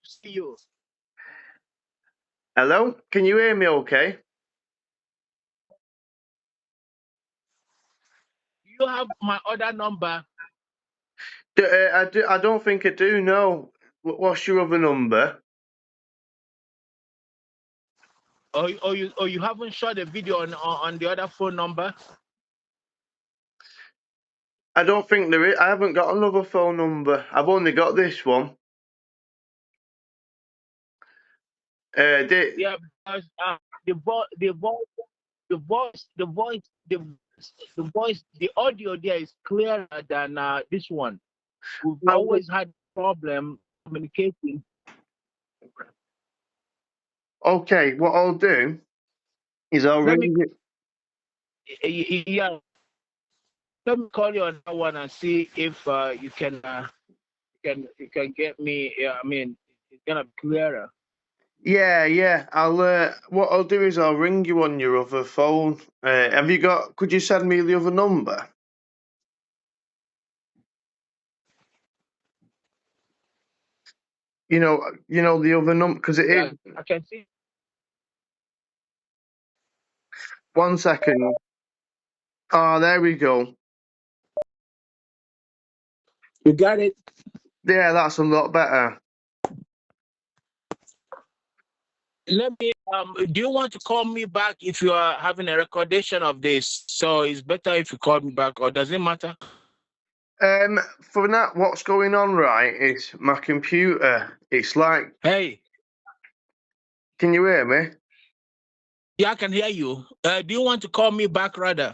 see you. Hello, can you hear me okay? You have my other number. I don't think I do, no. What's your other number? Or you haven't shot a video on the other phone number? I don't think there is. I haven't got another phone number. I've only got this one. Yeah, because the audio there is clearer than this one. We've always had problem communicating. Okay, what I'll do is I'll ring you. Yeah, let me call you on that one and see if you can get me. Yeah, I mean, it's gonna be clearer. Yeah. What I'll do is I'll ring you on your other phone. Have you got? Could you send me the other number? You know the other number because it is. I can see. 1 second. Oh, there we go. You got it. Yeah, that's a lot better. Let me. Do you want to call me back if you are having a recordation of this? So it's better if you call me back, or does it matter? For that, what's going on, right, is my computer. It's like. Hey. Can you hear me? Yeah, I can hear you. Do you want to call me back rather?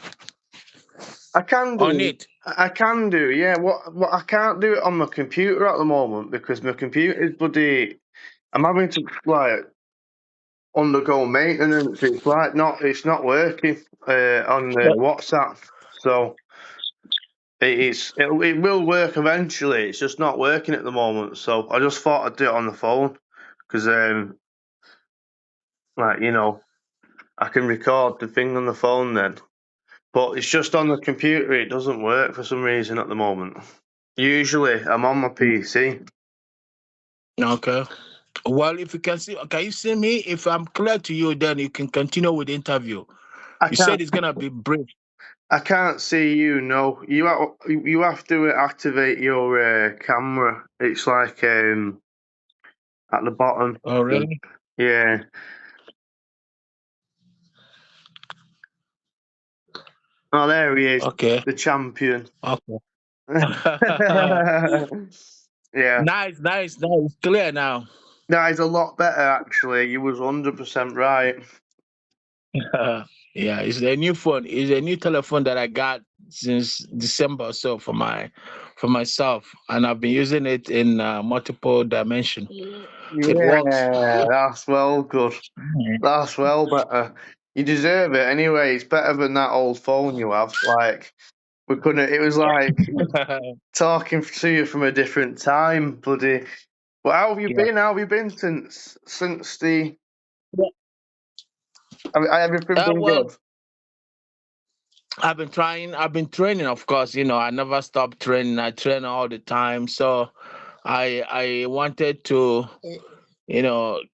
I can do. On it. I can do, yeah. What I can't do it on my computer at the moment because my computer's bloody. I'm having to like undergo maintenance. It's not working on WhatsApp. So it will work eventually. It's just not working at the moment. So I just thought I'd do it on the phone because I can record the thing on the phone then. But it's just on the computer. It doesn't work for some reason at the moment. Usually, I'm on my PC. Okay. Well, if you can you see me? If I'm clear to you, then you can continue with the interview. You said it's gonna be brief. I can't see you. No, you have to activate your camera. It's like at the bottom. Oh, really? Yeah. Oh, there he is. Okay. The champion. Okay. Yeah. Nice. Clear now. That is a lot better, actually. You was 100% right. Yeah, it's a new phone. It's a new telephone that I got since December or so for myself, and I've been using it in multiple dimension. It works. Yeah, that's well good. That's well better. You deserve it anyway. It's better than that old phone you have. Like we couldn't. It was like talking to you from a different time, bloody. But how have you been? How have you been since the? Everything been good? I've been trying. I've been training, of course. I never stop training. I train all the time. So, I wanted to,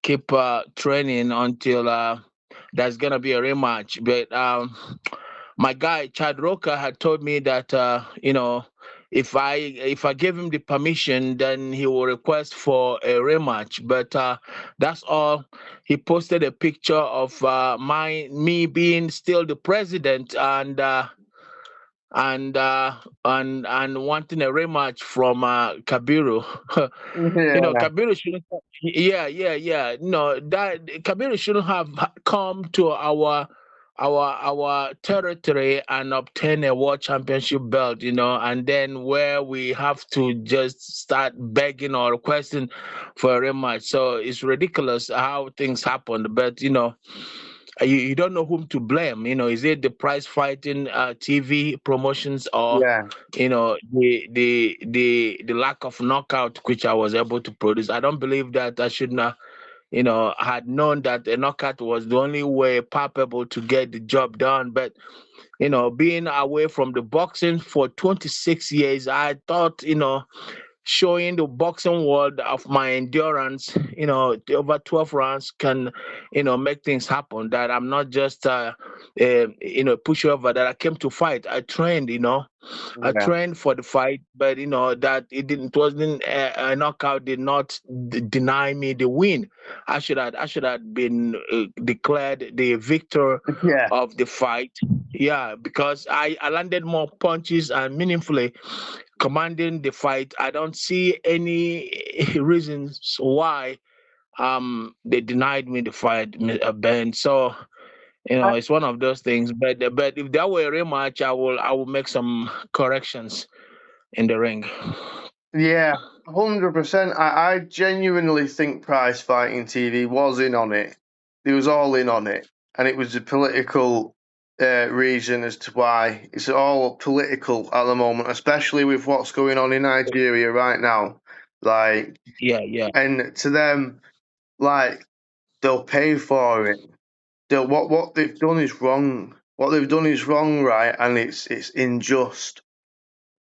keep training until there's gonna be a rematch. But my guy Chad Roker had told me that if I give him the permission, then he will request for a rematch. But that's all. He posted a picture of me being still the president and wanting a rematch from Kabiru. Kabiru shouldn't. Yeah. No, that Kabiru shouldn't have come to our territory and obtain a world championship belt, and then where we have to just start begging or requesting for a rematch. So it's ridiculous how things happen. But you don't know whom to blame. Is it the prize fighting TV promotions or the lack of knockout which I was able to produce? I don't believe that I should not had known that a knockout was the only way palpable to get the job done. But being away from the boxing for 26 years, I thought showing the boxing world of my endurance. Over 12 rounds can, make things happen. That I'm not just, pushover. That I came to fight. I trained. I Yeah. trained for the fight, but that it wasn't a knockout. Did not deny me the win. I should have been declared the victor Yeah. of the fight. Yeah, because I landed more punches and meaningfully commanding the fight. I don't see any reasons why they denied me the fight, Ben. So it's one of those things. But if there were a rematch, I will make some corrections in the ring. Yeah, 100%. I genuinely think Prize Fighting TV was in on it. They was all in on it, and it was a political reason as to why. It's all political at the moment, especially with what's going on in Nigeria right now. Like, Yeah, yeah, and to them, like, they'll pay for it. What they've done is wrong. What they've done is wrong, right? And it's unjust,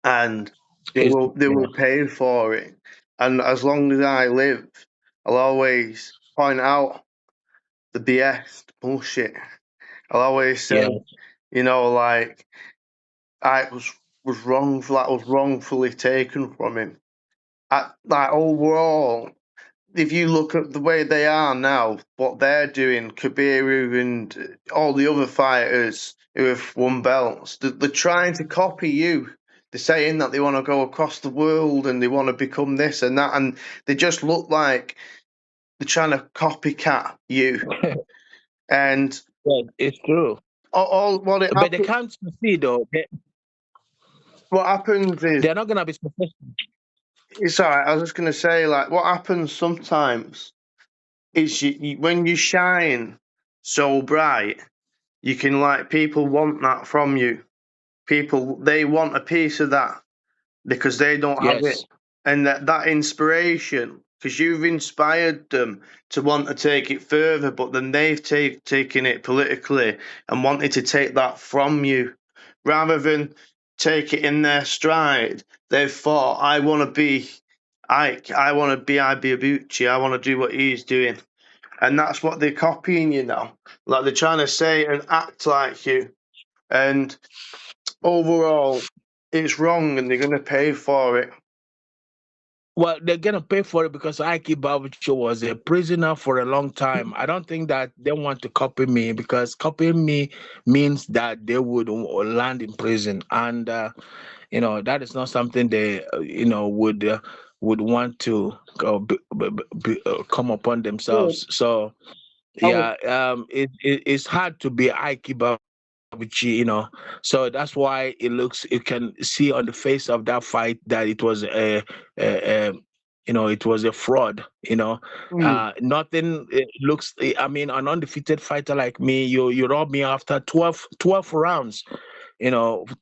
and they yeah, will pay for it. And as long as I live, I'll always point out the BS, bullshit. I'll always say, yeah. like I was wrong for that was wrongfully taken from him. Like overall, if you look at the way they are now, what they're doing, Kabiru and all the other fighters who have won belts, they're trying to copy you. They're saying that they want to go across the world and they want to become this and that, and they just look like they're trying to copycat you. And Yeah, it's true. all But they can't succeed though. what happens is They're not gonna be successful. it's all right. I was just going to say, like, what happens sometimes is when you shine so bright, you can like people want that from you. People they want a piece of that because they don't have it, Yes. and that inspiration because you've inspired them to want to take it further, but then they've taken it politically and wanted to take that from you rather than take it in their stride. They've thought, I want to be Ike, I want to be Ibeabuchi, I want to do what he's doing. And that's what they're copying you now. Like they're trying to say and act like you. And overall, it's wrong and they're going to pay for it. Well, they're gonna pay for it because Ike Ibeabuchi was a prisoner for a long time. I don't think that they want to copy me because copying me means that they would land in prison, and that is not something they would want to come upon Yeah. themselves. So I was, yeah, it's hard to be Ike Ibeabuchi, so that's why you can see on the face of that fight that it was a it was a fraud. Nothing looks. I mean, an undefeated fighter like me, you rob me after 12 rounds,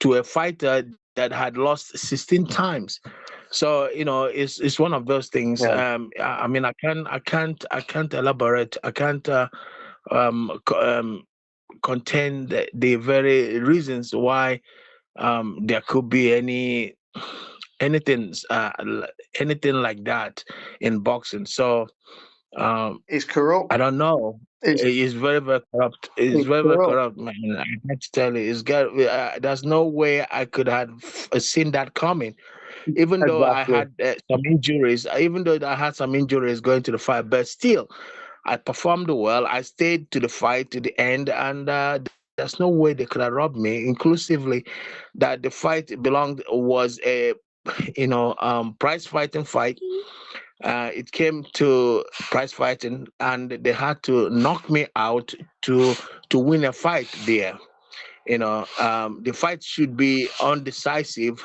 to a fighter that had lost 16 times. So it's one of those things. yeah, I mean, I can't elaborate. I can't contain the very reasons why there could be anything anything like that in boxing. So um, it's corrupt. I don't know. It's, It's very, very corrupt. It's it's very, very corrupt. corrupt, man. I have to tell you, there's no way I could have seen that coming. Even though I Exactly. had some injuries going to the fight, but still, I performed well. I stayed to the fight to the end, and there's no way they could have robbed me, inclusively, that the fight was a prize fighting fight. It came to prize fighting, and they had to knock me out to win a fight there. The fight should be undecisive.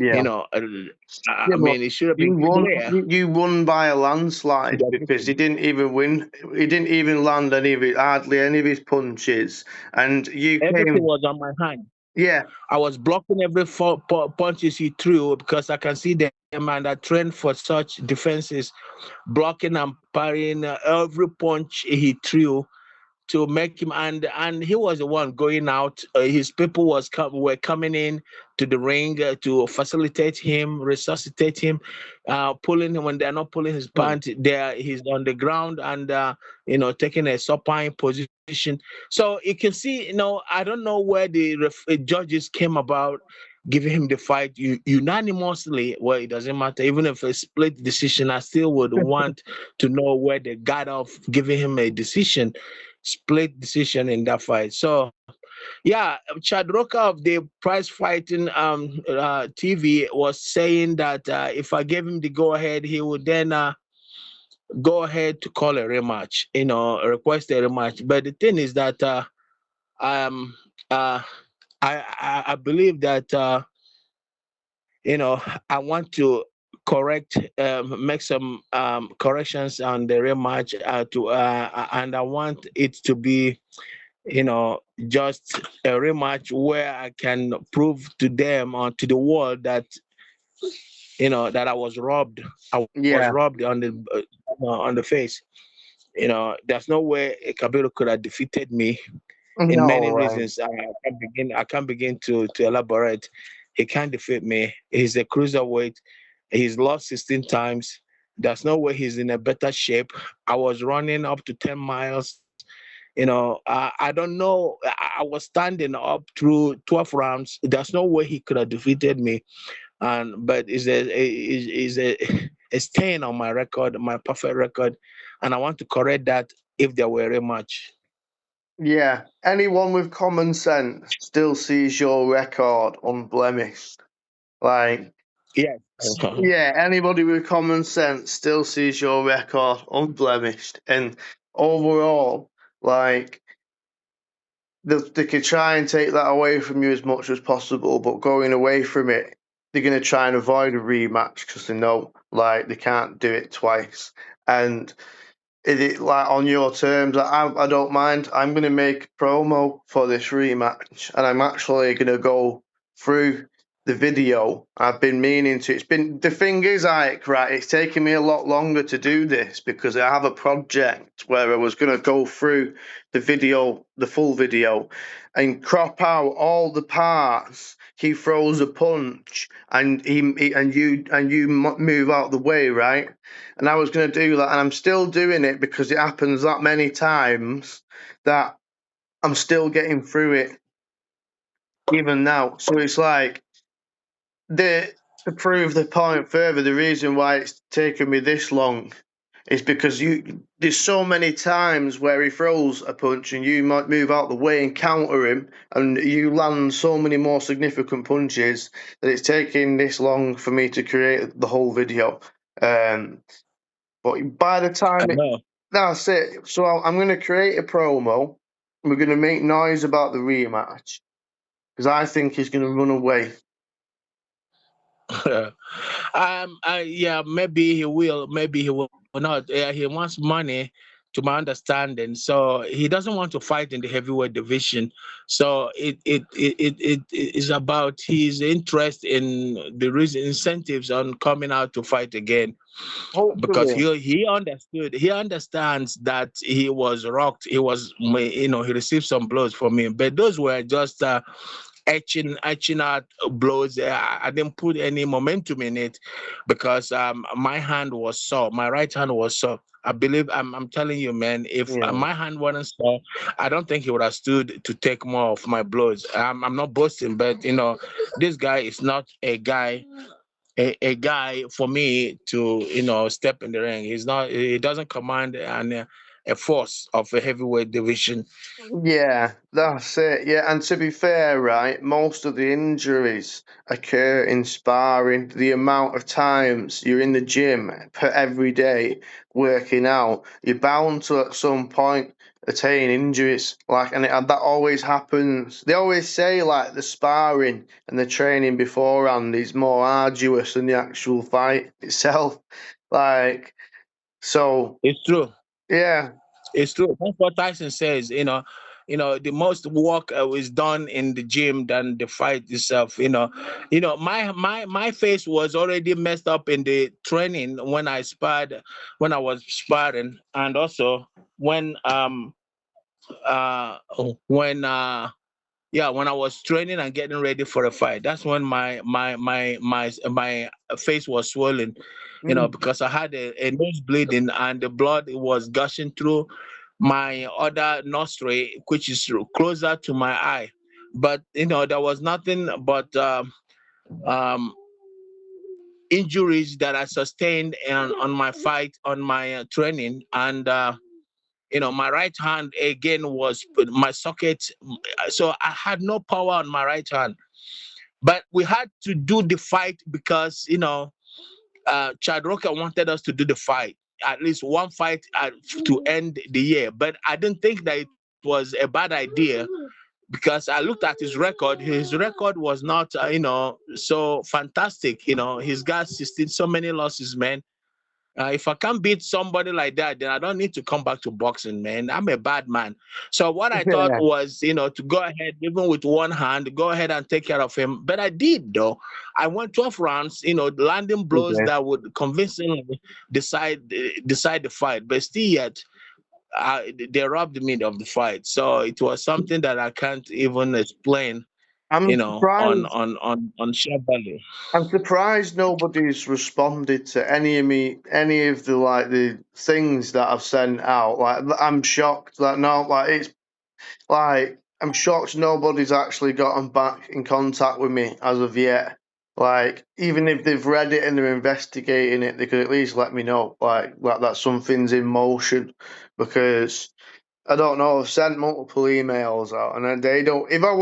Yeah. You know, uh, Yeah, I but mean, it should have you been won. clear. You won by a landslide because he didn't even win. He didn't even land hardly any of his punches, and you Everything came. was on my hand. Yeah, I was blocking every punches he threw because I can see them and I trained for such defenses, blocking and parrying every punch he threw to make him, and he was the one going out. His people were coming in to the ring to facilitate him, resuscitate him, pulling him when they're not pulling his pants. There, he's on the ground and taking a supine position. So you can see, I don't know where the judges came about giving him the fight unanimously. Well, it doesn't matter. Even if a split decision, I still would want to know where they got off giving him a split decision in that fight. So, yeah, Chad Roker of the Prize Fighting TV was saying that if I gave him the go ahead, he would then go ahead to call a rematch, request a rematch. But the thing is that um, uh, I believe that you know I want to make some corrections on the rematch and I want it to be just a rematch where I can prove to them or to the world that that I was robbed. I was Yeah. robbed on the face. There's no way Kabiru could have defeated me in No many way. reasons. I can't begin to elaborate. He can't defeat me. He's a cruiserweight. He's lost 16 times. There's no way he's in a better shape. I was running up to 10 miles. I don't know. I was standing up through 12 rounds. There's no way he could have defeated me. But is a stain on my record, my perfect record, and I want to correct that if there were a rematch. Yeah. Anyone with common sense still sees your record unblemished. Like, Yes. yeah, anybody with common sense still sees your record unblemished. And overall, like, they could try and take that away from you as much as possible, but going away from it, they're going to try and avoid a rematch because they know, like, they can't do it twice. And is it like on your terms? I don't mind. I'm going to make a promo for this rematch, and I'm actually going to go through the video. I've been meaning to. It's been the thing is, Ike, right? It's taken me a lot longer to do this because I have a project where I was going to go through the video, the full video, and crop out all the parts. He throws a punch, and you move out the way, right? And I was going to do that, and I'm still doing it because it happens that many times that I'm still getting through it even now. So it's like to prove the point further, the reason why it's taken me this long is because there's so many times where he throws a punch and you might move out the way and counter him, and you land so many more significant punches that it's taking this long for me to create the whole video. But by the I time know. that's it. So I'm going to create a promo. We're going to make noise about the rematch because I think he's going to run away. Yeah, maybe he will, maybe he will not. He wants money, to my understanding. So he doesn't want to fight in the heavyweight division. So it is about his interest in the reason incentives on coming out to fight again, because Hopefully, he understands that he was rocked. He received some blows from me, but those were just etching out blows. I didn't put any momentum in it because my hand was sore. My right hand was sore. I believe I'm telling you, man. If yeah, my hand wasn't sore, I don't think he would have stood to take more of my blows. I'm not boasting, but this guy is not a guy for me to step in the ring. He's not. He doesn't command a force of a heavyweight division. yeah, that's it. Yeah, and to be fair, right, most of the injuries occur in sparring. The amount of times you're in the gym per every day working out, you're bound to at some point attain injuries. Like, and that always happens. They always say like the sparring and the training beforehand is more arduous than the actual fight itself. Like, so It's true. yeah, It's true. That's what Tyson says. The most work is done in the gym than the fight itself. My face was already messed up in the training when I was sparring, and also when uh, when when I was training and getting ready for a fight. That's when my face was swollen, because I had a nose bleeding and the blood was gushing through my other nostril, which is closer to my eye. But there was nothing but um, injuries that I sustained on my fight, on my training, and my right hand again was my socket, so I had no power on my right hand. But we had to do the fight because Chad Rocker wanted us to do the fight, at least one fight to end the year. But I didn't think that it was a bad idea, because I looked at his record. His record was not, so fantastic. He's got 16 so many losses, man. If I can't beat somebody like that, then I don't need to come back to boxing, man. I'm a bad man. So what I thought Yeah. was, to go ahead, even with one hand, go ahead and take care of him. But I did, though. I went 12 rounds, landing blows Okay. that would convincingly decide the fight. But still yet, they robbed me of the fight. So it was something that I can't even explain, I'm surprised. on sheer value. I'm surprised nobody's responded to any of the the things that I've sent out. Like I'm shocked that no, like it's like I'm shocked nobody's actually gotten back in contact with me as of yet. Like even if they've read it and they're investigating it, they could at least let me know like that something's in motion, because I don't know. I've sent multiple emails out, and then they don't. If I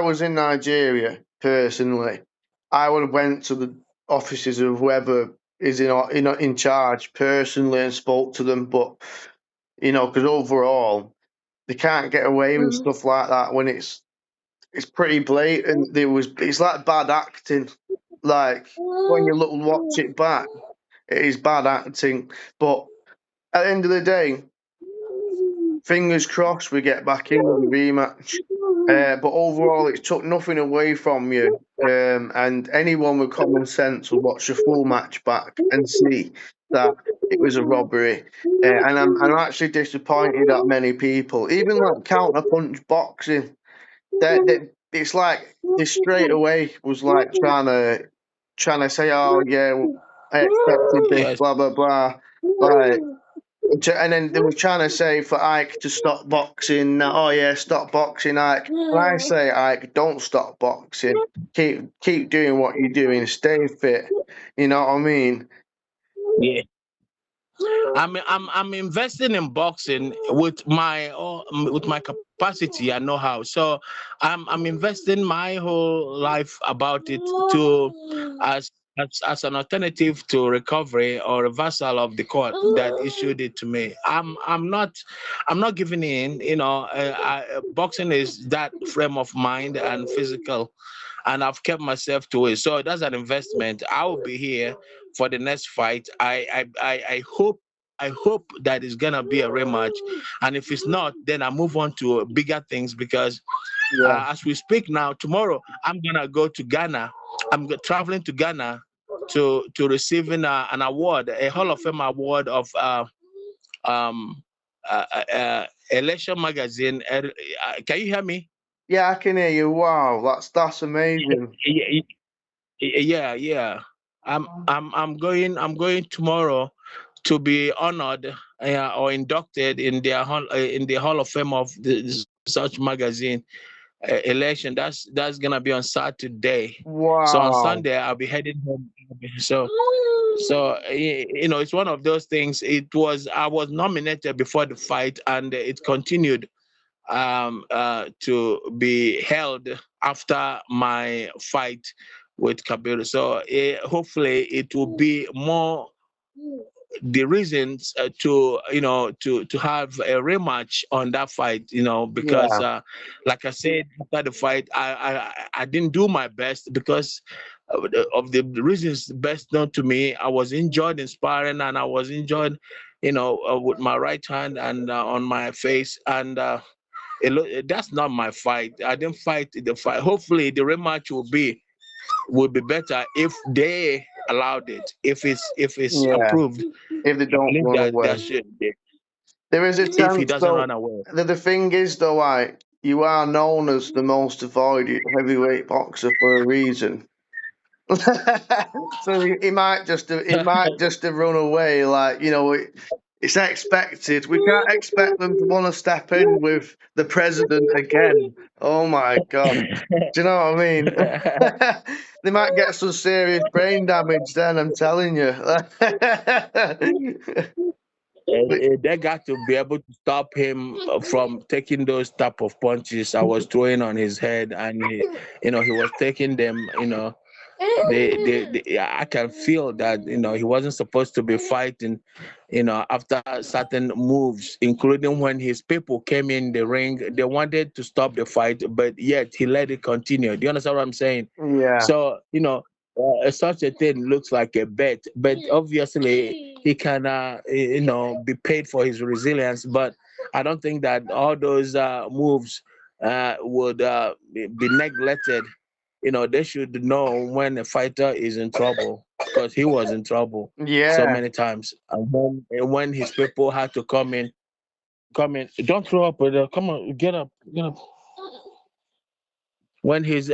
was in Nigeria personally, I would have went to the offices of whoever is in charge personally and spoke to them. But because overall they can't get away with stuff like that when it's pretty blatant. It's like bad acting. Like when you look watch it back, it is bad acting. But at the end of the day, fingers crossed we get back in with a rematch. But overall, it took nothing away from you. And anyone with common sense will watch the full match back and see that it was a robbery. And I'm actually disappointed at many people, even like counterpunch boxing. That it's like this straight away was like trying to say, oh yeah, well, I expected this, Yes. blah blah blah. Like and then they were trying to say for Ike to stop boxing. Oh yeah, stop boxing, Ike. And I say, Ike, don't stop boxing. Keep doing what you're doing. Stay fit. You know what I mean? Yeah. I'm investing in boxing with my capacity and know-how. So I'm investing my whole life about it to as an alternative to recovery or reversal of the court that issued it to me. I'm not giving in. Boxing is that frame of mind and physical, and I've kept myself to it. So that's an investment. I will be here for the next fight. I hope that it's gonna be a rematch, and if it's not, then I move on to bigger things, because Yeah. as we speak now, tomorrow I'm gonna go to Ghana. Traveling to Ghana to receiving an award, a Hall of Fame award of um, Election Magazine. Can you hear me? Yeah, I can hear you. Wow, that's amazing. Yeah, yeah. I'm going tomorrow to be honored, or inducted in the Hall of Fame of such magazine election. That's gonna be on Saturday. So on Wow. Sunday I'll be heading home. So it's one of those things. I was nominated before the fight, and it continued to be held after my fight with Kabiru. So hopefully it will be more the reasons to have a rematch on that fight. Because Yeah. like I said, after the fight, I didn't do my best because of the reasons best known to me. I was injured in sparring, and I was injured, with my right hand and on my face, and that's not my fight. I didn't fight the fight. Hopefully, the rematch will be better if they allowed it. If it's Yeah. approved, If they I don't believe run that away. there should be. There is a if he chance, doesn't run though. away. The thing is, though, like, you are known as the most avoided heavyweight boxer for a reason. So he might just have run away. Like, it's expected. We can't expect them to want to step in with the president again. Oh my God. Do you know what I mean? They might get some serious brain damage then, I'm telling you. They got to be able to stop him from taking those type of punches I was throwing on his head, and he was taking them. I can feel that he wasn't supposed to be fighting. After certain moves, including when his people came in the ring, they wanted to stop the fight, but yet he let it continue. Do you understand what I'm saying? Yeah. So such a thing looks like a bet, but obviously he can, be paid for his resilience. But I don't think that all those moves would be neglected. They should know when a fighter is in trouble, because he was in trouble so Yeah. many times. And when his people had to come in, don't throw up, brother. Come on, get up, get up. When his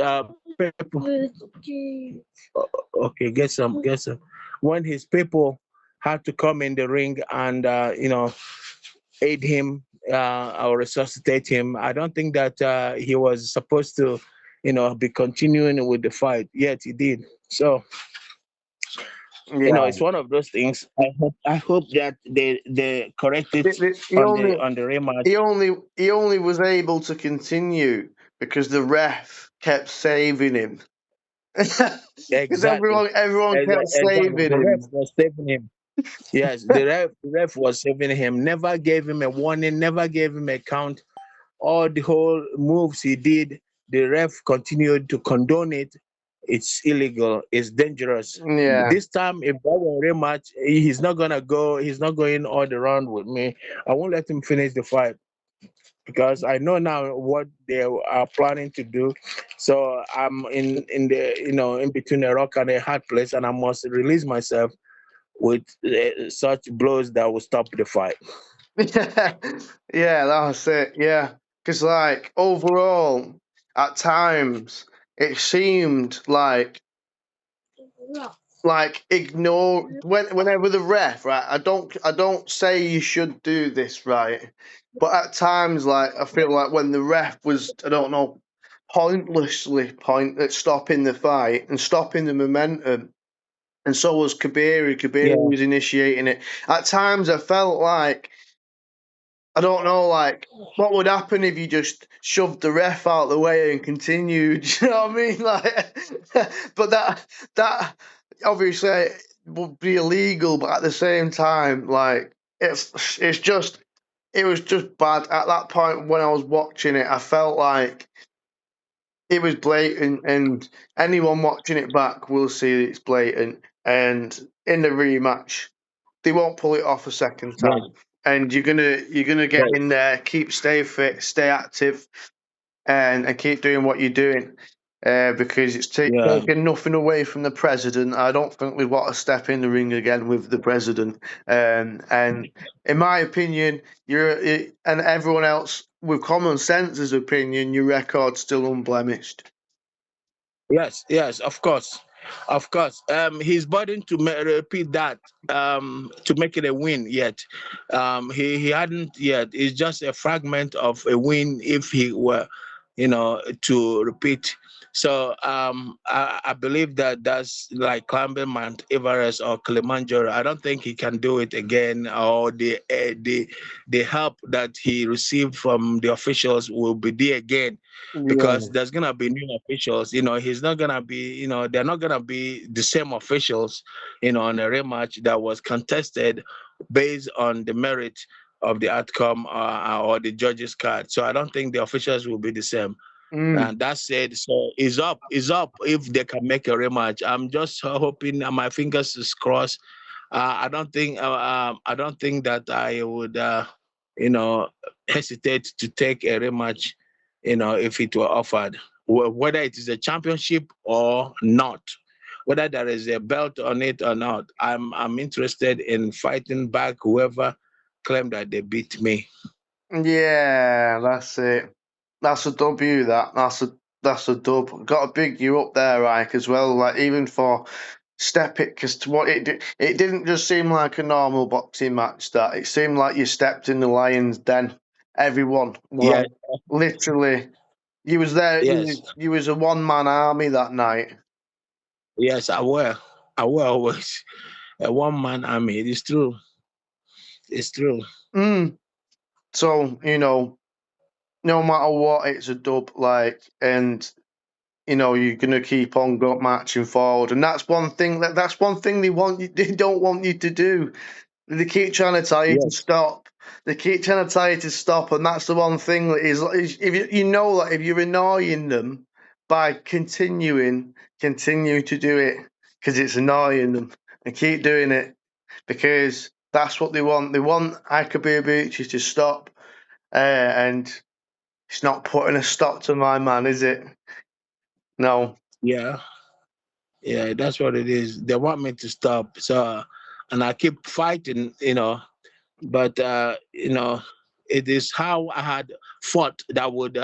people, okay, get some. When his people had to come in the ring and aid him or resuscitate him, I don't think that he was supposed to, be continuing with the fight. Yet he did. So Yeah. it's one of those things. I hope that they correct it He on only the rematch. he only was able to continue because the ref kept saving him. Because Exactly. everyone kept Exactly. saving The ref him. was saving him. Yes, the ref was saving him. Never gave him a warning. Never gave him a count. All the whole moves he did, the ref continued to condone it. It's illegal. It's dangerous. Yeah. This time, if that were a rematch, he's not gonna go. He's not going all the round with me. I won't let him finish the fight, because I know now what they are planning to do. So I'm in the in between a rock and a hard place, and I must release myself with such blows that will stop the fight. Yeah, that's it. Yeah. Because, like, overall, at times, it seemed like ignore whenever the ref, right? I don't say you should do this, right? But at times, like, I feel like when the ref was, I don't know, pointlessly point at stopping the fight and stopping the momentum, and so was Kabiri. Kabiri Yeah, was initiating it. At times, I felt like, I don't know, like, what would happen if you just shoved the ref out the way and continued? You know what I mean? Like, but that obviously would be illegal. But at the same time, like, it's just, it was just bad at that point when I was watching it. I felt like it was blatant, and anyone watching it back will see it's blatant. And in the rematch, they won't pull it off a second yes, time. And you're gonna get yes, in there, stay fit, stay active, and keep doing what you're doing. Because it's yeah. taking nothing away from the president. I don't think we'd want to step in the ring again with the president. And in my opinion, and everyone else with common sense's opinion, your record's still unblemished. Yes, yes, of course, of course. He's burdened to repeat that, to make it a win yet. He hadn't yet. It's just a fragment of a win if he were, to repeat. So I believe that that's like climbing Mount Everest or Kilimanjaro. I don't think he can do it again, or the help that he received from the officials will be there again, because Yeah. there's gonna be new officials. He's not gonna be. They're not gonna be the same officials. On a rematch that was contested based on the merit of the outcome, or the judges' card. So I don't think the officials will be the same. Mm. And that said, so is up if they can make a rematch. I'm just hoping, my fingers is crossed. I don't think that I would, you know, hesitate to take a rematch, if it were offered, whether it is a championship or not, whether there is a belt on it or not. I'm interested in fighting back whoever claim that they beat me. Yeah, that's it. That's a W. That's a dub. Got to big you up there, Ike, as well. Like even for step it, because what it didn't just seem like a normal boxing match. That it seemed like you stepped in the lion's den. Everyone, Yeah, like literally, you was there. yes, You was a one man army that night. yes, I will always a one man army. It is true. It's true. Mm. So no matter what, it's a dub. Like and you're gonna keep on marching forward, and that's one thing they don't want you to do. They keep trying to tell you to Yes, stop. They keep trying to tell you to stop, and that's the one thing that is if you know that if you're annoying them by continue to do it because it's annoying them and keep doing it because that's what they want. They want Ike Ibeabuchi to stop, and it's not putting a stop to my man, is it? No. yeah, yeah. That's what it is. They want me to stop. So, and I keep fighting. But it is how I had fought that would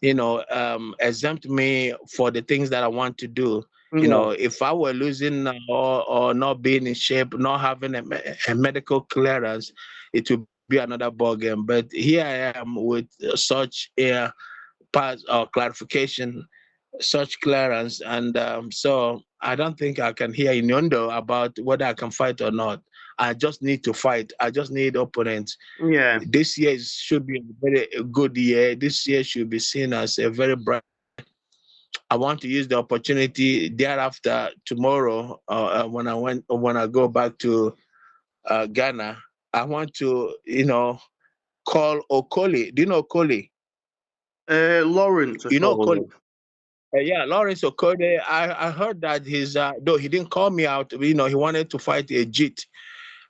exempt me for the things that I want to do. Yeah. If I were losing or not being in shape, not having a medical clearance, it would be another ball game. But here I am with such a part or clarification, such clearance, and so I don't think I can hear Inyondo about whether I can fight or not. I just need to fight. I just need opponents. Yeah. This year should be a very good year. This year should be seen as a very bright. I want to use the opportunity thereafter tomorrow when I go back to Ghana. I want to call Okoli. Do you know Okoli? Lawrence, I You know call Okoli? him. Yeah, Lawrence Okoli. I heard that though he didn't call me out. He wanted to fight a JIT.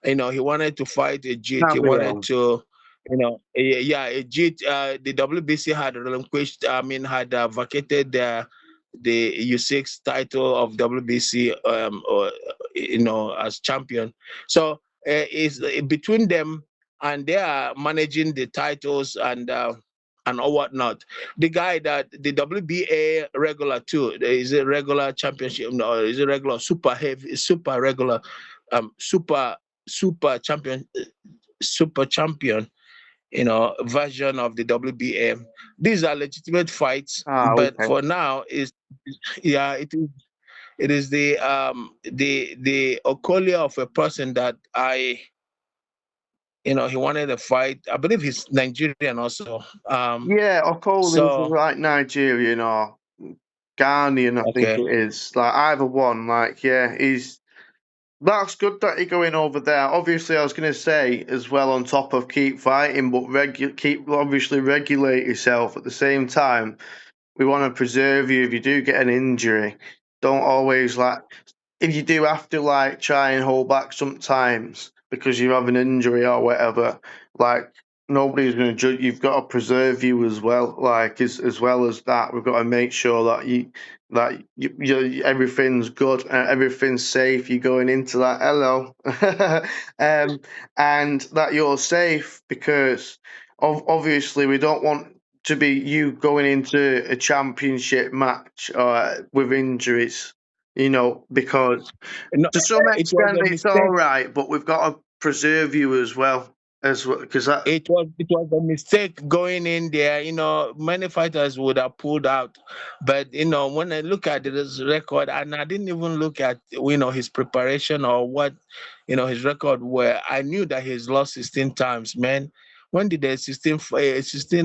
He wanted to fight a JIT. He Carry wanted on. to, yeah, a JIT. The WBC had relinquished. Had vacated the U6 title of WBC, as champion. So it's between them, and they are managing the titles and all whatnot. The guy that the WBA regular too, is a regular championship, no, is a regular super heavy, super regular, super super champion, super champion, version of the WBA. These are legitimate fights, Ah, but okay. for now, is yeah, it is the Okolia of a person that he wanted a fight. I believe he's Nigerian also. Yeah, Okoli's So like Nigerian or Ghanaian, I think okay. it is. Like either one. Like, yeah, that's good that you're going over there. Obviously, I was going to say as well, on top of keep fighting, but keep obviously regulate yourself at the same time. We want to preserve you if you do get an injury. Don't always if you do have to try and hold back sometimes because you have an injury or whatever, like nobody's going to judge. You've got to preserve you as well. Like as well as that, we've got to make sure that everything's good and everything's safe. You're going into that hello, and that you're safe because obviously we don't want to be you going into a championship match with injuries, because No, to some it was extent a it's all mistake. right, but we've got to preserve you as well, because that It was a mistake going in there. Many fighters would have pulled out, but when I look at his record, and I didn't even look at his preparation or what his record were. I knew that he's lost 16 times, man. When did a 16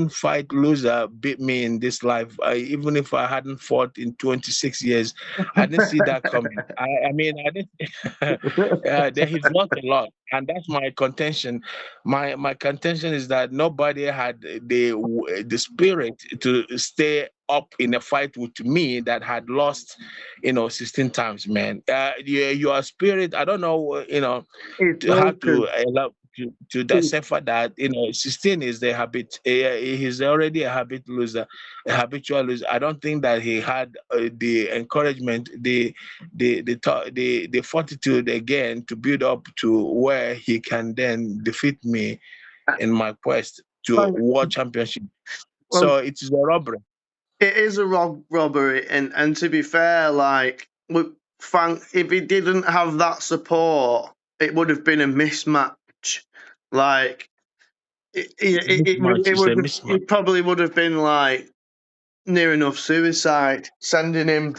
fight loser beat me in this life? Even if I hadn't fought in 26 years, I didn't see that coming. I mean, I didn't. He's lost a lot, and that's my contention. My contention is that nobody had the spirit to stay up in a fight with me that had lost 16 times, man. Your spirit, I don't know it's how to broken. to decipher that 16 is the habit. He's already a habit loser, a habitual loser. I don't think that he had the encouragement, the fortitude again to build up to where he can then defeat me in my quest to world championship. Well, So it is a robbery. it is a robbery, and to be fair, like, Frank, if he didn't have that support, it would have been a mismatch. Like, It's a mismatch. It's a mismatch. it probably would have been like near enough suicide, sending him.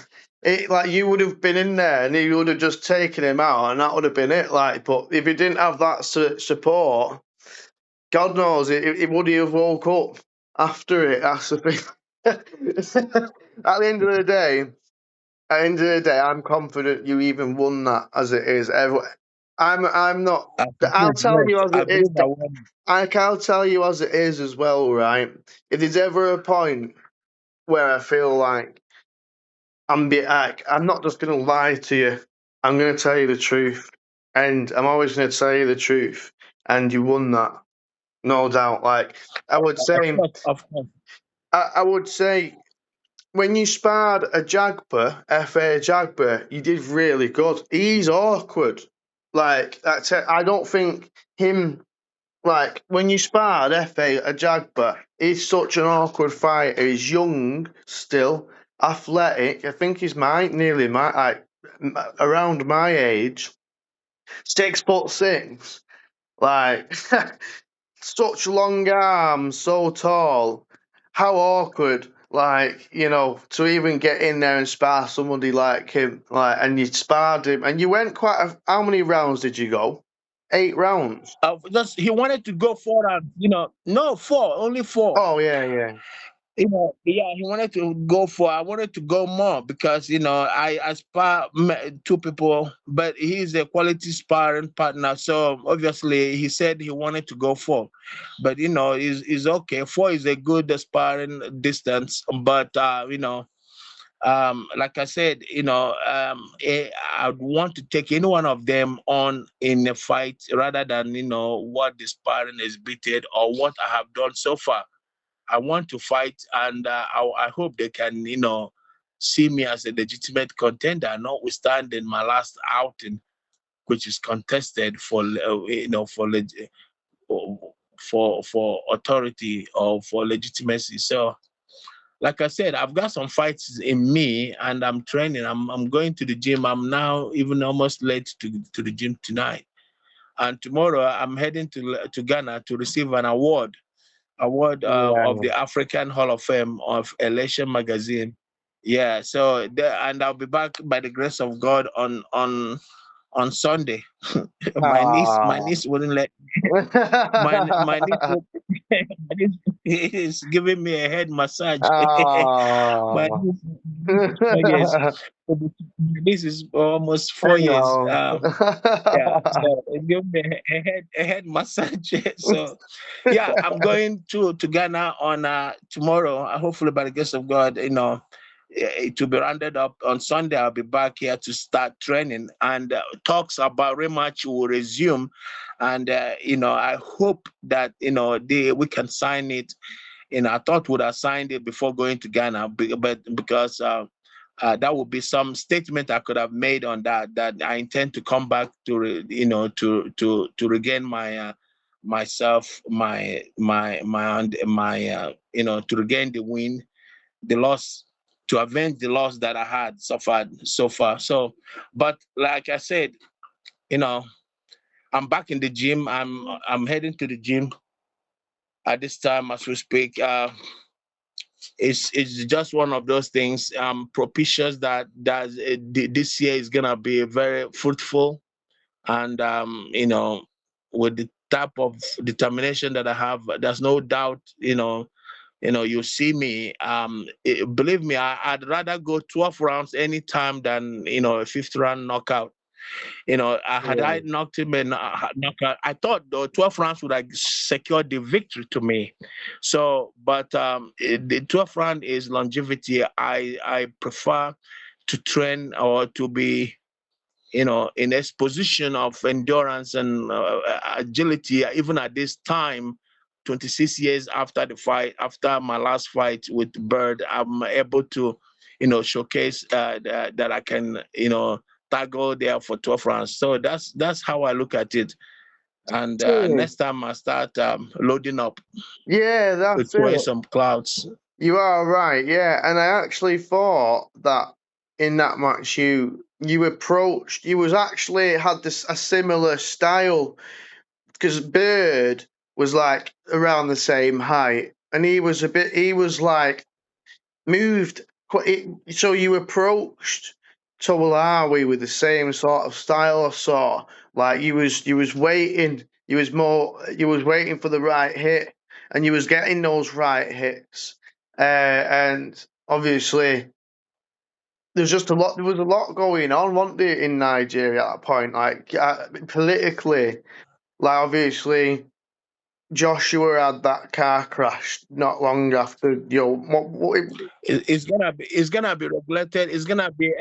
Like, you would have been in there and he would have just taken him out, and that would have been it. Like, but if he didn't have that support, God knows it would have woke up after it. That's the thing. At the end of the day, I'm confident you even won that as it is. I'm not. I'll tell you as I it is. believe I won. I'll tell you as it is as well, right? If there's ever a point where I feel like I'm not just going to lie to you. I'm going to tell you the truth, and I'm always going to tell you the truth. And you won that, no doubt. Like, I would say, Of course. I would say, when you sparred a Jagba, FA Jagba, you did really good. He's awkward. Like, I don't think him. Like, when you sparred FA a Jagba, he's such an awkward fighter. He's young still, athletic. I think he's nearly around my age. 6'6". Like, such long arms, so tall. How awkward, like, to even get in there and spar somebody like him. Like, and you sparred him, and you went how many rounds did you go? 8 rounds. He wanted to go 4 rounds. No, four, only four. Oh yeah. Yeah, he wanted to go for. I wanted to go more because I spar two people, but he's a quality sparring partner. So obviously he said he wanted to go four, but is okay. Four is a good sparring distance, but like I said, I'd want to take any one of them on in a fight rather than what the sparring is beaten or what I have done so far. I want to fight, and I hope they can, see me as a legitimate contender, notwithstanding my last outing, which is contested for, for authority or for legitimacy. So, like I said, I've got some fights in me, and I'm training. I'm going to the gym. I'm now even almost late to the gym tonight, and tomorrow I'm heading to Ghana to receive an award of Yeah. the African Hall of Fame of Elation magazine. Yeah, so and I'll be back by the grace of God on Sunday. My Ah. niece wouldn't let my niece, my niece is giving me a head massage. my Ah. niece, is 4 years. My niece is almost I 4 years. know. Yeah, so it gave me a head massage. So yeah, I'm going to Ghana on tomorrow. Hopefully by the grace of God, it will be rounded up on Sunday. I'll be back here to start training, and talks about rematch will resume. And I hope that we can sign it. I thought would have signed it before going to Ghana, but because that would be some statement I could have made on that I intend to come back to regain my myself, to regain the win, the loss, to avenge the loss that I had suffered so far. So, but like I said, I'm back in the gym. I'm heading to the gym at this time as we speak. It's just one of those things propitious that this year is gonna be very fruitful, and with the type of determination that I have, there's no doubt. You see me. Believe me, I'd rather go 12 rounds anytime than a fifth round knockout. Had Yeah. I knocked him in knockout, I thought the 12 rounds would have secured the victory to me. So, but the 12th round is longevity. I prefer to train or to be in his position of endurance and agility, even at this time, 26 years after the fight, after my last fight with Bird, I'm able to, showcase that I can, tackle there for 12 rounds. So that's how I look at it. And next time I start loading up, yeah, that's throwing it. some clouds. You are right, yeah. And I actually thought that in that match you approached, you was actually had a similar style, because Bird was like around the same height, and he was like moved quite. So you approached Towalawi with the same sort of style I saw. Like you was waiting, you was waiting for the right hit, and you was getting those right hits. And obviously there's just a lot. There was a lot going on, wasn't there, in Nigeria at that point? Like politically, like obviously Joshua had that car crash not long after. It's gonna be regulated. It's gonna be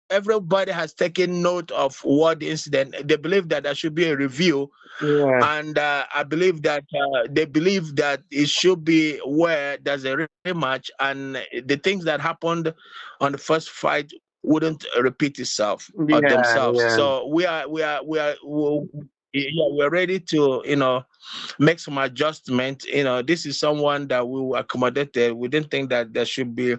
everybody has taken note of what the incident. They believe that there should be a review, Yeah, and I believe that they believe that it should be where there's a rematch, and the things that happened on the first fight wouldn't repeat itself or yeah, themselves. yeah, So yeah, we're ready to make some adjustment. This is someone that we accommodated. We didn't think that there should be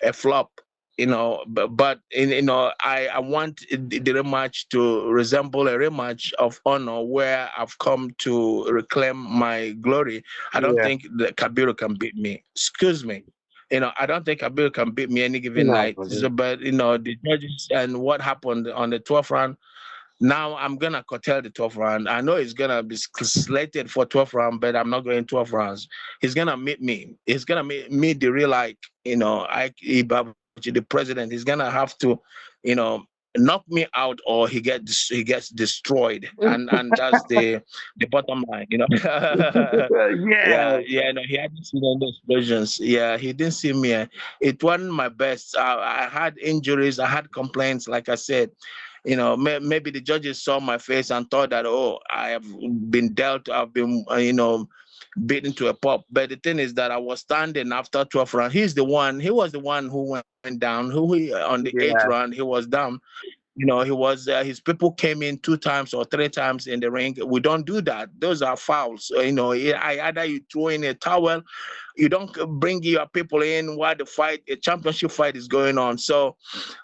a flop. But I want the rematch to resemble a rematch of honor where I've come to reclaim my glory. I don't yeah. think that Kabiru can beat me. Excuse me. I don't think Kabiru can beat me any given No, night. buddy. So, but the judges and what happened on the 12th round, now I'm gonna curtail the 12th round. I know he's gonna be slated for 12th round, but I'm not going 12 rounds. He's gonna meet me. He's gonna meet the real Ike Ibeabuchi, the president. He's gonna have to, you know, knock me out or he gets destroyed. And that's the bottom line. Yeah, Yeah, no, he hadn't seen any explosions. Yeah, he didn't see me. It wasn't my best. I had injuries. I had complaints. Like I said, maybe the judges saw my face and thought that, oh, I have been dealt, I've been, beaten to a pulp. But the thing is that I was standing after 12 rounds. He was the one who went down, on the eighth yeah, round, he was down. He was his people came in 2 times or 3 times in the ring. We don't do that. Those are fouls. Either you throw in a towel, you don't bring your people in while a championship fight is going on. So,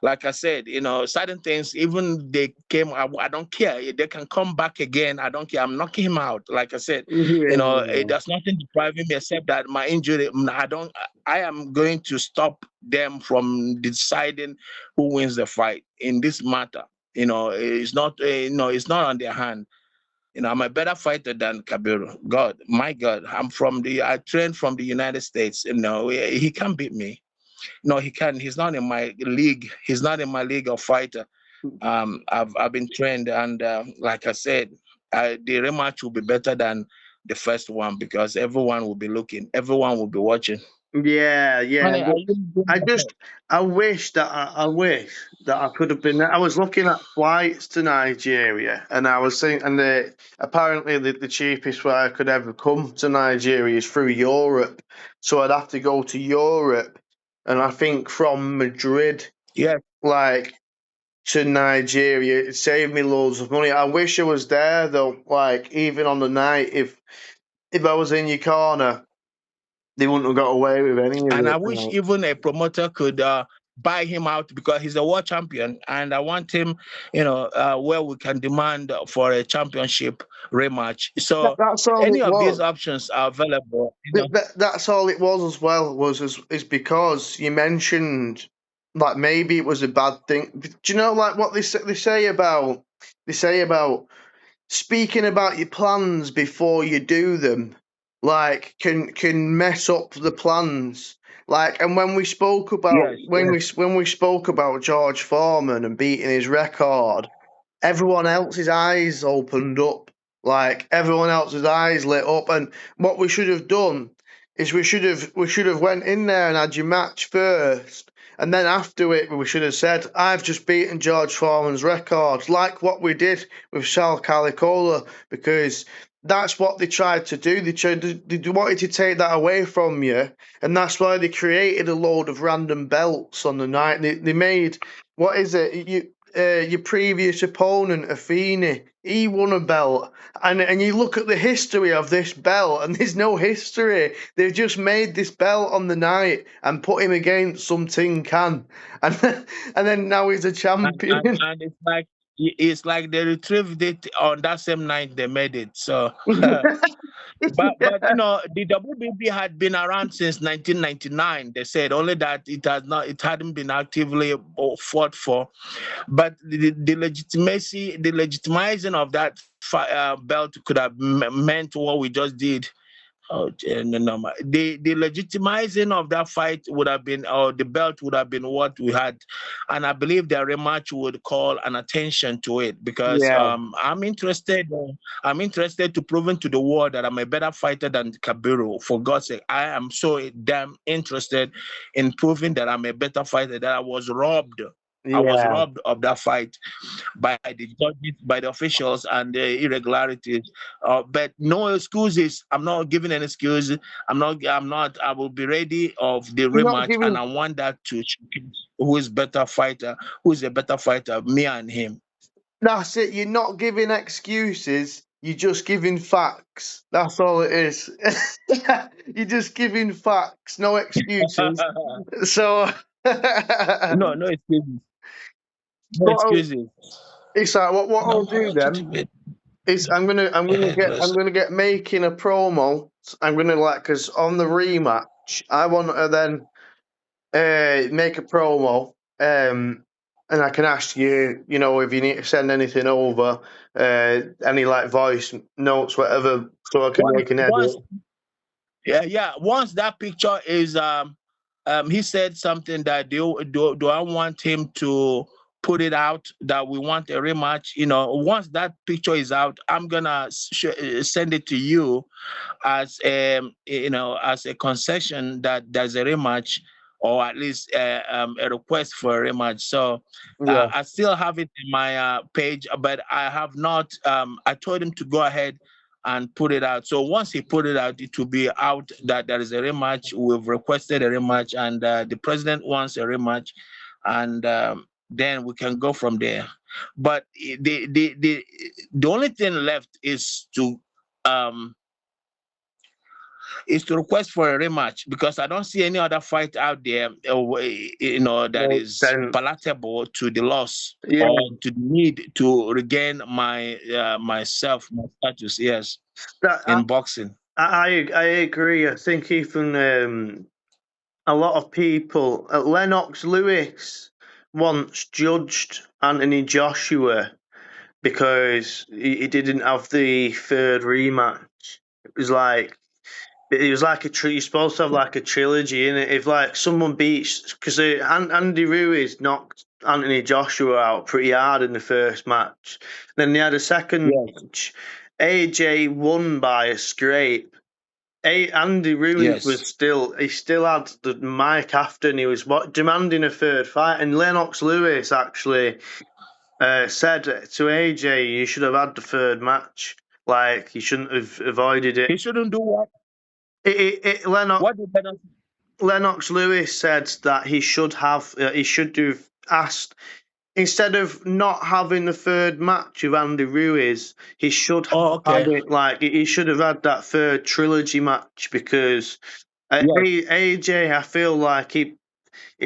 like I said, certain things, even they came, I don't care. They can come back again. I don't care. I'm knocking him out. Like I said, yeah. there's nothing depriving me except that my injury. I am going to stop them from deciding who wins the fight in this matter. It's not, it's not on their hand. I'm a better fighter than Kabiru. God, my God, I trained from the United States. He can't beat me. No, he can. He's not in my league. He's not in my league of fighter. I've been trained, and like I said, the rematch will be better than the first one because everyone will be looking, everyone will be watching. Yeah, yeah. Honey, are you doing I okay? just, I wish that I could have been there. I was looking at flights to Nigeria, and I was saying, and apparently the cheapest way I could ever come to Nigeria is through Europe. So I'd have to go to Europe, and I think from Madrid, Yeah, like to Nigeria, it saved me loads of money. I wish I was there though. Like even on the night, if I was in your corner, they wouldn't have got away with any of and I it. wish even a promoter could buy him out because he's a world champion, and I want him, where we can demand for a championship rematch. So That's all any it of these was. options are available. That's all it was as well. Is because you mentioned like maybe it was a bad thing. Do you know like what they say about speaking about your plans before you do them, like can mess up the plans. Like, and when we spoke about Yes, yes. when we spoke about George Foreman and beating his record, everyone else's eyes opened up. Like everyone else's eyes lit up. And what we should have done is we should have went in there and had your match first, And then after it, we should have said, I've just beaten George Foreman's record, like what we did with Sal Calicola, because that's what they tried to do. They wanted to take that away from you, and that's why they created a load of random belts on the night. They made, what is it? Your previous opponent, Afeni, he won a belt. And you look at the history of this belt, and there's no history. They've just made this belt on the night and put him against some tin can, and then now he's a champion. And it's like they retrieved it on that same night they made it. So, but the WBB had been around since 1999. They said only that it hadn't been actively fought for. But the legitimacy, the legitimizing of that belt could have meant what we just did. Oh, no. The legitimizing of that fight would have been, or the belt would have been what we had, and I believe the rematch would call an attention to it because Yeah, I'm interested. I'm interested to prove to the world that I'm a better fighter than Kabiru. For God's sake, I am so damn interested in proving that I'm a better fighter. That I was robbed. I was yeah. robbed of that fight by the judges, by the officials, and the irregularities. But no excuses. I'm not giving an excuse. I'm not. I'm not. I will be ready of the You're not rematch, and giving. I want that to showcase who is better fighter, who is a better fighter, me and him. That's it. You're not giving excuses. You're just giving facts. That's all it is. You're just giving facts, no excuses. So, No, no excuses. No what excuses. it's like what I'll No, do then is I'm gonna get making a promo. I'm gonna because on the rematch I want to then make a promo, and I can ask you, if you need to send anything over, any like voice notes, whatever, so I can once, make an edit. once yeah. Once that picture is he said something that do I want him to put it out that we want a rematch. Once that picture is out, I'm gonna send it to you as as a concession that there's a rematch, or at least a request for a rematch. So Yeah, I still have it in my page, but I have not. I told him to go ahead and put it out. So once he put it out, it will be out that there is a rematch. We've requested a rematch, and the president wants a rematch, and then we can go from there. But the only thing left um, is to request for a rematch because I don't see any other fight out there, that makes is sense. palatable to the loss Yeah, or to the need to regain my myself, my status. Yes, that, in boxing. I agree. I think even a lot of people, Lennox Lewis once judged Anthony Joshua because he didn't have the third rematch. It was like you're supposed to have like a trilogy in it. If like someone beats, because Andy Ruiz knocked Anthony Joshua out pretty hard in the first match. Then they had a second Yes, match. AJ won by a scrape. Andy Ruiz yes. he still had the mic after, and he was demanding a third fight. And Lennox Lewis actually said to AJ, "You should have had the third match. Like you shouldn't have avoided it." He shouldn't do what? Lennox What did Bennett? Lennox Lewis said that he should have asked, instead of not having the third match with Andy Ruiz, he should have Oh, had okay. it like he should have had that third trilogy match because Yes, AJ, I feel like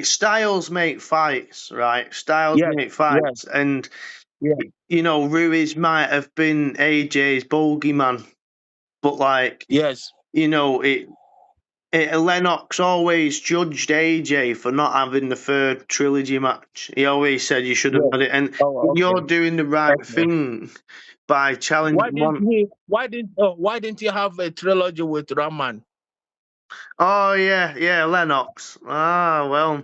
styles make fights, right? Styles yes, make yes, fights, and yes, Ruiz might have been AJ's bogeyman, but like yes, it Lennox always judged AJ for not having the third trilogy match. He always said you should have yes. had it, and Oh, you're okay, doing the right okay. thing by Why challenging didn't one. he? Why didn't he have a trilogy with Rahman? Oh yeah, yeah, Lennox. Ah well,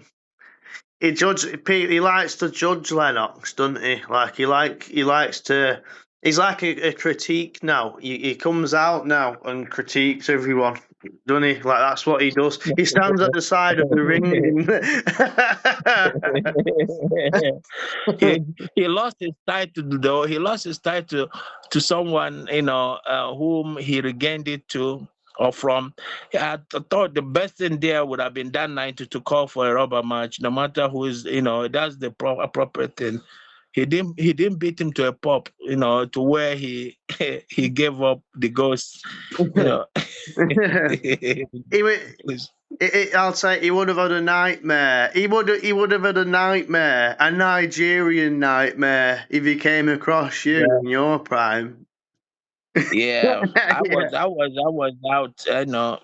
he likes to judge Lennox, doesn't he? Like he likes to. He's like a critique now. He comes out now and critiques everyone. doesn't he? Like that's what he does. He stands at the side of the ring. He lost his title though. He lost his title to someone, whom he regained it to or from. I thought the best thing there would have been that night to call for a rubber match, no matter who is, that's the appropriate thing. He didn't beat him to a pop, to where he he gave up the ghost, you know. He I'll say he would have had a nightmare. He would have had a nightmare, a Nigerian nightmare, if he came across you Yeah. in your prime. Yeah, I Yeah. was out,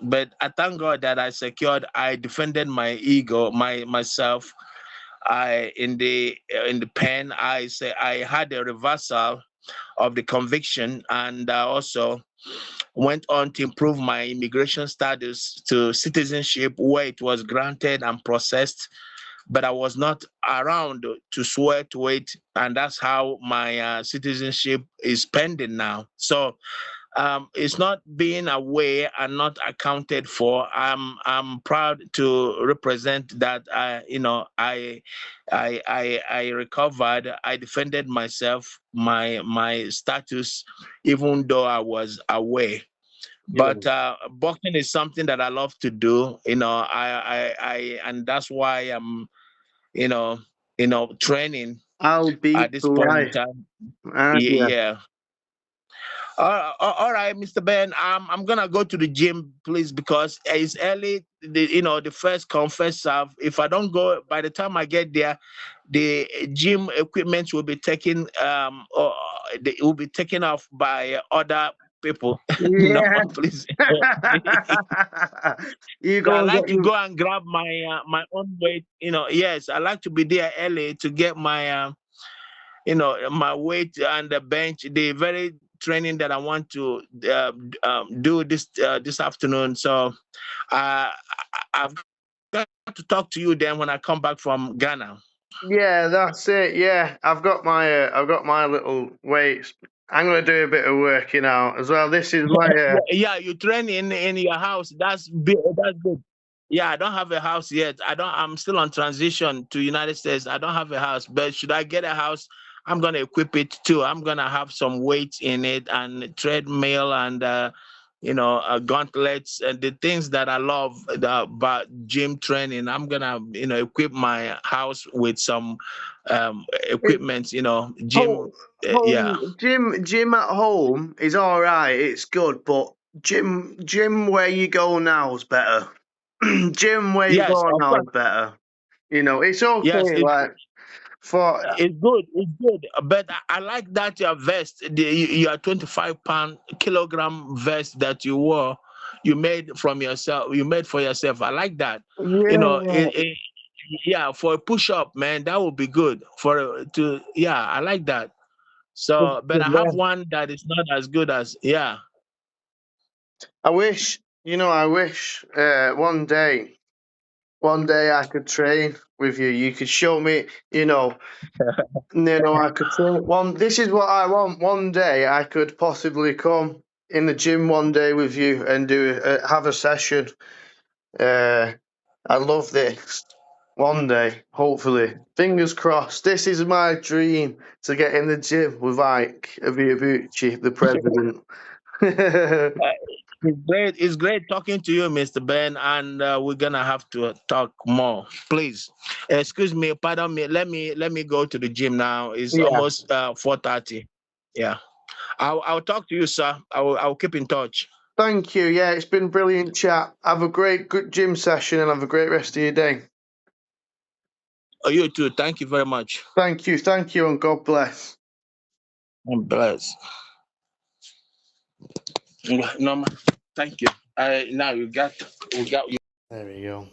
but I thank God that I defended my ego, myself. I in the pen, I had a reversal of the conviction, and also went on to improve my immigration status to citizenship, where it was granted and processed, but I was not around to swear to it, and that's how my citizenship is pending now. So it's not being aware and not accounted for. I'm proud to represent that. I recovered. I defended myself, my status, even though I was aware. Yeah. But boxing is something that I love to do. And that's why I'm, you know, training I'll at beat this point in life. time. Yeah. Yeah. All right, Mr. Ben. I'm gonna go to the gym, please, because it's early. The first confess serve. If I don't go by the time I get there, the gym equipment will be taken. Or it will be taken off by other people. No, Yeah. please. You Yeah, I go and like get to you. go and grab my own weight. Yes, I like to be there early to get my my weight and the bench, the very training that I want to do this afternoon. So I've got to talk to you then when I come back from Ghana. Yeah, that's it. Yeah, I've got my little weights. I'm gonna do a bit of working out as well. This is my Yeah, you train in your house. That's good. Yeah, I don't have a house yet. I'm still on transition to United States. I don't have a house, but should I get a house, I'm gonna equip it too. I'm gonna have some weights in it and treadmill and gauntlets and the things that I love about gym training. I'm gonna equip my house with some equipment. Gym. home, Yeah. gym at home is all right. It's good, but gym where you go now is better. Gym where you Yes, go of now course. is better. It's Yes, okay. Like for it's good. It's good. But I like that your vest, your 25-pound kilogram vest that you wore, you made from yourself. You made for yourself. I like that. You know, yeah, yeah, for a push up, man, that would be good. Yeah, I like that. the So, but I have best. one that is not as good as, yeah. I wish I wish one day I could train with you. You could show me. I could train one. This is what I want. One day I could possibly come in the gym one day with you and have a session. Uh, I love this. One day, hopefully, fingers crossed. This is my dream to get in the gym with Ike Ibeabuchi, the president. Uh, It's great talking to you, Mr. Ben, and we're gonna have to talk more. Please, excuse me, pardon me. Let me go to the gym now. It's Yeah. almost 4:30. Yeah, I'll talk to you, sir. I'll keep in touch. Thank you. Yeah, it's been brilliant chat. Have a good gym session and have a great rest of your day. Oh, you too. Thank you very much. Thank you, and God bless. I'm blessed. No, thank you. Now we got. There we go.